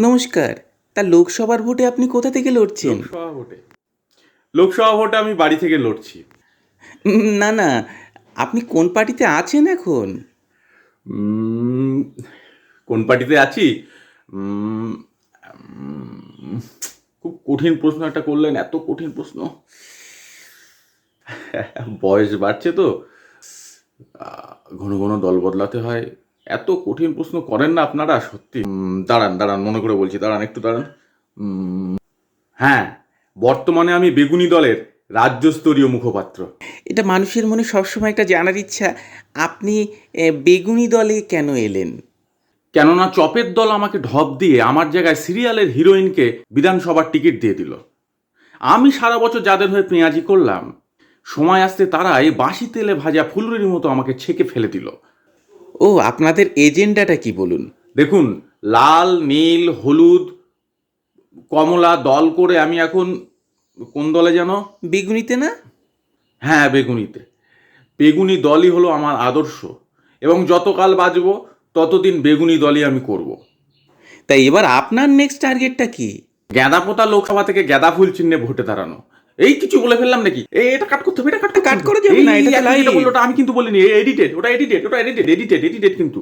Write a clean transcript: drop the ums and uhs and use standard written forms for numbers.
নমস্কার। তা লোকসভার ভোটে আপনি কোথা থেকে লড়ছেন? লোকসভা ভোটে আমি বাড়ি থেকে লড়ছি। না না, আপনি কোন পার্টিতে আছেন এখন? উম, কোন পার্টিতে আছি? উম, উম, খুব কঠিন প্রশ্ন একটা করলেন, এত কঠিন প্রশ্ন। বয়স বাড়ছে তো, ঘন ঘন দল বদলাতে হয়। এত কঠিন প্রশ্ন করেন না আপনারা, সত্যি। দাঁড়ান দাঁড়ান, মনে করে বলছি, দাঁড়ান একটু দাঁড়ান। হ্যাঁ, বর্তমানে আমি বেগুনি দলের রাজ্যস্তরীয় মুখপাত্র। এটা মানুষের মনে সবসময় একটা জানার ইচ্ছা, আপনি বেগুনি দলে কেন এলেন? কেননা চপের দল আমাকে ঢপ দিয়ে আমার জায়গায় সিরিয়ালের হিরোইনকে বিধানসভার টিকিট দিয়ে দিল। আমি সারা বছর যাদের হয়ে পেঁয়াজি করলাম, সময় আসতে তারাই বাসি তেলে ভাজা ফুলুরির মতো আমাকে ছেঁকে ফেলে দিল। ও, আপনাদের এজেন্ডাটা কি বলুন? দেখুন, লাল, নীল, হলুদ, কমলা দল করে আমি এখন কোন দলে যেন? বেগুনিতে না? হ্যাঁ, বেগুনিতে। বেগুনি দলই হলো আমার আদর্শ, এবং যতকাল বাঁচব ততদিন বেগুনি দলই আমি করব। তাই এবার আপনার নেক্সট টার্গেটটা কি? গাঁদাপোতা লোকসভা থেকে গাঁদা ফুল চিহ্নে ভোটে দাঁড়ানো। এই কিছু বলে ফেললাম নাকি? এটা কাট করতে হবে, এটা কাট করতে কাট হবে। করা যাবে না, এটা তো এখন যেটা live। বললো ওটা আমি কিন্তু বলিনি, এডিটেড, ওটা এডিটেড, ওটা এডিটেড, এডিটেড, এডিটেড কিন্তু।